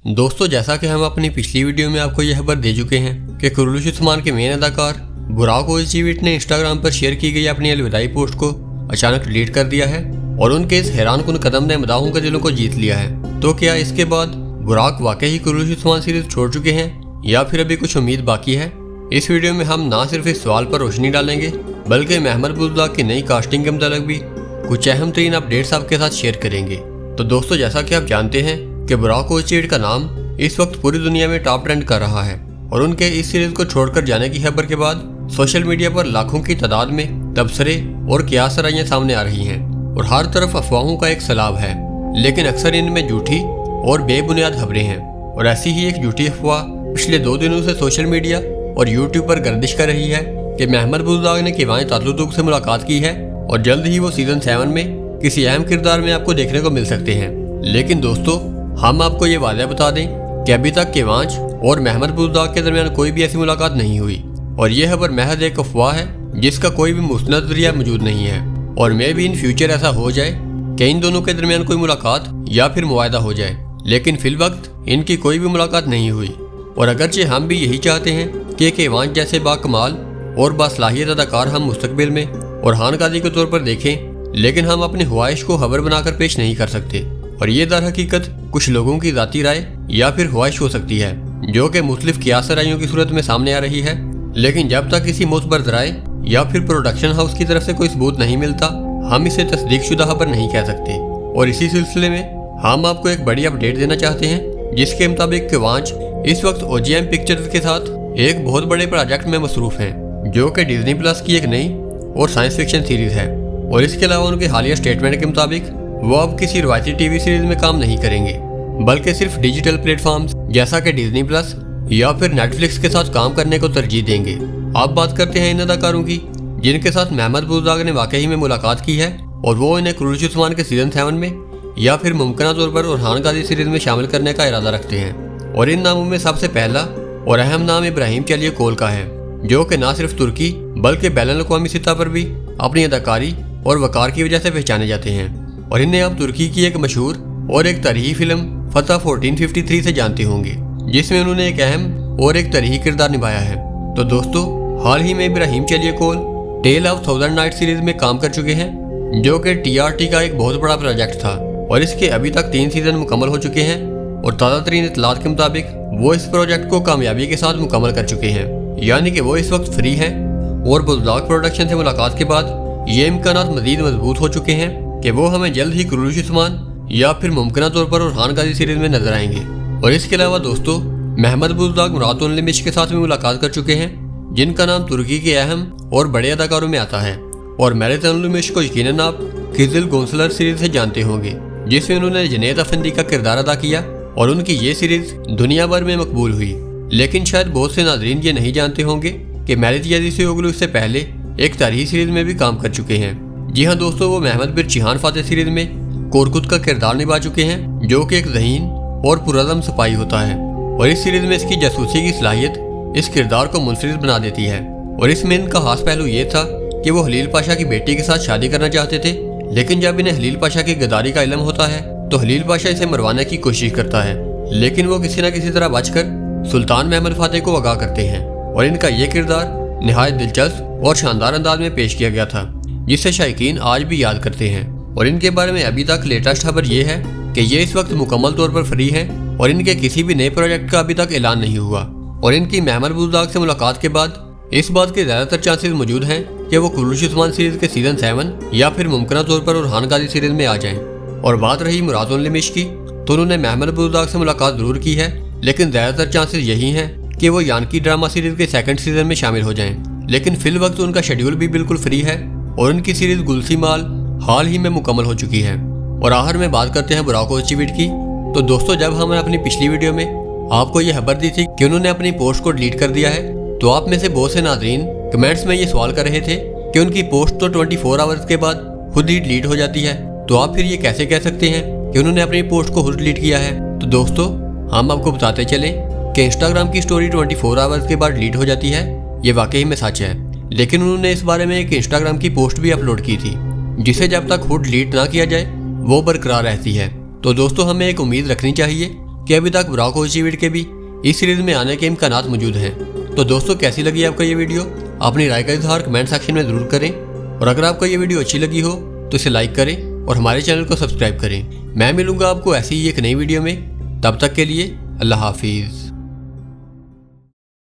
दोस्तों, जैसा कि हम अपनी पिछली वीडियो में आपको यह खबर दे चुके हैं कि कुरैशी उस्मान के मेन अदाकार बुराक ओज़चीविट ने इंस्टाग्राम पर शेयर की गई अपनी अलविदाई पोस्ट को अचानक डिलीट कर दिया है और उनके इस हैरानकुन कदम ने मदाहों के दिलों को जीत लिया है। तो क्या इसके बाद बुराक वाकई ही कुरैशी उस्मान सीरीज छोड़ चुके हैं या फिर अभी कुछ उम्मीद बाकी है? इस वीडियो में हम ना सिर्फ इस सवाल पर रोशनी डालेंगे बल्कि महमद बुज़दाग की नई कास्टिंग के मुताबिक भी कुछ अहम तरीन अपडेट्स आपके साथ शेयर करेंगे। तो दोस्तों, जैसा कि आप जानते हैं कि बुराक ओज़चीविट का नाम इस वक्त पूरी दुनिया में टॉप ट्रेंड कर रहा है और उनके इस सीरीज को छोड़कर जाने की खबर के बाद सोशल मीडिया पर लाखों की तादाद में तबसरे और कियास राइयां सामने आ रही हैं और हर तरफ अफवाहों का एक सैलाब है, लेकिन अक्सर इनमें झूठी और बेबुनियाद खबरें हैं। और ऐसी ही एक झूठी अफवाह पिछले 2 दिनों से सोशल मीडिया और यूट्यूब पर गर्दिश कर रही है कि महमद बुज़दाग ने किवान तातलुतुक से मुलाकात की है और जल्द ही वो सीजन 7 में किसी अहम किरदार में आपको देखने को मिल सकते हैं। लेकिन दोस्तों, हम आपको ये वादा बता दें कि अभी तक किवांच और महमद बुज़दाग के दरमियान कोई भी ऐसी मुलाकात नहीं हुई और यह खबर महज एक अफवाह है जिसका कोई भी मुस्तनद जरिया मौजूद नहीं है। और मे भी इन फ्यूचर ऐसा हो जाए कि इन दोनों के दरमियान कोई मुलाकात या फिर मुआहदा हो जाए, लेकिन फिल वक्त इनकी कोई भी मुलाकात नहीं हुई। और अगरचे हम भी यही चाहते हैं कि किवांच जैसे बाकमाल और बासलाहियत अदाकार हम मुस्तकबिल में और खानकादी के तौर पर देखें, लेकिन हम अपनी ख्वाहिश को खबर बनाकर पेश नहीं कर सकते। और ये दर हकीकत कुछ लोगों की ज़ाती राय या फिर ख्वाहिश हो सकती है जो कि मुख्तलिफ कियास रायों की सूरत में सामने आ रही है, लेकिन जब तक किसी मुतबर राय या फिर प्रोडक्शन हाउस की तरफ से कोई सबूत नहीं मिलता हम इसे तस्दीक शुदा खबर नहीं कह सकते। और इसी सिलसिले में हम आपको एक बड़ी अपडेट देना चाहते हैं जिसके मुताबिक किवांच इस वक्त OGM पिक्चर्स के साथ एक बहुत बड़े प्रोजेक्ट में मसरूफ हैं जो कि डिज्नी प्लस की एक नई और साइंस फिक्शन सीरीज है। और इसके अलावा उनके हालिया स्टेटमेंट के मुताबिक वो अब किसी रवायती टीवी सीरीज में काम नहीं करेंगे बल्कि सिर्फ डिजिटल प्लेटफॉर्म्स जैसा कि डिज्नी प्लस या फिर नेटफ्लिक्स के साथ काम करने को तरजीह देंगे। आप बात करते हैं इन अदाकारों की जिनके साथ महमद बुज़दाग ने वाकई में मुलाकात की है और वो इन्हें कुरैशी उस्मान के सीजन 7 में या फिर मुमकिन तौर पर ओरहान गाजी सीरीज में शामिल करने का इरादा रखते हैं। और इन नामों में सबसे पहला और अहम नाम इब्राहिम चलिए-कोल का है जो कि न सिर्फ तुर्की बल्कि बैनुल-अक़वामी सतह पर भी अपनी अदाकारी और वकार की वजह से पहचाने जाते हैं। और इन्हें आप तुर्की की एक मशहूर और एक तरीही फिल्म फतह 1453 से जानते होंगे जिसमें उन्होंने एक अहम और एक तरीही किरदार निभाया है। तो दोस्तों, हाल ही में इब्राहिम चलिए-कोल tale of thousand night series में काम कर चुके हैं जो कि TRT का एक बहुत बड़ा प्रोजेक्ट था और इसके अभी तक 3 सीजन मुकम्मल हो चुके हैं। और ताज़ा तरीन इत्तलात के मुताबिक वो इस प्रोजेक्ट को कामयाबी के साथ मुकम्मल कर चुके हैं, यानी कि वो इस वक्त फ्री हैं। और बुज़दाग प्रोडक्शन से मुलाकात के बाद ये इम्कानात मजीद मजबूत हो चुके हैं कि वो हमें जल्द ही कुरैशी उस्मान या फिर मुमकिन तौर पर ओरहान गाजी सीरीज में नजर आएंगे। और इसके अलावा दोस्तों, महमद बुज़दाग मुराद उल-निमिश के साथ भी मुलाकात कर चुके हैं जिनका नाम तुर्की के अहम और बड़े अदाकारों में आता है। और मैरिज उल-निमिश को यकीनन आप किज़िल गोंसलर सीरीज से जानते होंगे जिसमें उन्होंने जनेत अफंदी का किरदार अदा किया और उनकी ये सीरीज दुनिया भर में मकबूल हुई। लेकिन शायद बहुत से नाज़रीन ये नहीं जानते होंगे कि मैरिज याज़ीओगलू इससे पहले एक तारीखी सीरीज में भी काम कर चुके हैं। जी हाँ दोस्तों, वो महमद बिन चिहान फातह सीरीज में कोरकुत का किरदार निभा चुके हैं जो कि एक ज़हीन और पुरअज़म सिपाही होता है। और इस सीरीज में इसकी जासूसी की सलाहियत इस किरदार को मुनफरिद बना देती है। और इसमें इनका खास पहलू ये था कि वो हलील पाशा की बेटी के साथ शादी करना चाहते थे, लेकिन जब इन्हें हलील पाशा की गद्दारी का इल्म होता है तो हलील पाशा इसे मरवाने की कोशिश करता है, लेकिन वो किसी न किसी तरह बचकर सुल्तान महमद फातह को आगाह करते हैं। और इनका ये किरदार निहायत दिलचस्प और शानदार अंदाज में पेश किया गया था जिसे शायकीन आज भी याद करते हैं। और इनके बारे में अभी तक लेटेस्ट खबर ये है कि ये इस वक्त मुकम्मल तौर पर फ्री हैं और इनके किसी भी नए प्रोजेक्ट का अभी तक ऐलान नहीं हुआ। और इनकी महमद बुज़दाग से मुलाकात के बाद इस बात के ज़्यादातर चांसेस मौजूद हैं कि वो कुरैशी उस्मान सीरीज के सीजन 7 या फिर मुमकिन तौर पर ओरहान गाजी सीरीज में आ जाएं। और बात रही मुराद उल-निमिश की, तो उन्होंने महमद बुज़दाग से मुलाकात जरूर की है, लेकिन ज़्यादातर चांसेस यही हैं कि वो यानकी ड्रामा सीरीज के 2nd सीजन में शामिल हो जाएं। लेकिन फिल वक्त उनका शेड्यूल भी बिल्कुल फ्री है और उनकी सीरीज गुलसी माल हाल ही में मुकम्मल हो चुकी है। और आखिर में बात करते हैं बुराक ओज़चीविट की। तो दोस्तों, जब हमने अपनी पिछली वीडियो में आपको यह खबर दी थी कि उन्होंने अपनी पोस्ट को डिलीट कर दिया है, तो आप में से बहुत से नाज़रीन कमेंट्स में ये सवाल कर रहे थे कि उनकी पोस्ट तो 24 आवर्स के बाद खुद ही डिलीट हो जाती है, तो आप फिर ये कैसे कह सकते हैं कि उन्होंने अपनी पोस्ट को खुद डिलीट किया है? तो दोस्तों, हम आपको बताते चलें कि इंस्टाग्राम की स्टोरी 24 आवर्स के बाद डिलीट हो जाती है, ये वाकई में सच है। लेकिन उन्होंने इस बारे में एक इंस्टाग्राम की पोस्ट भी अपलोड की थी जिसे जब तक खुद डिलीट ना किया जाए वो बरकरार रहती है। तो दोस्तों, हमें एक उम्मीद रखनी चाहिए कि अभी तक बुराक ओजीविट के भी इस सीरीज में आने के इम्कानात मौजूद हैं। तो दोस्तों, कैसी लगी आपको ये वीडियो? अपनी राय का इजहार कमेंट सेक्शन में ज़रूर करें, और अगर आपको ये वीडियो अच्छी लगी हो तो इसे लाइक करें और हमारे चैनल को सब्सक्राइब करें। मैं मिलूंगा आपको ऐसी ही एक नई वीडियो में, तब तक के लिए अल्लाह हाफिज़।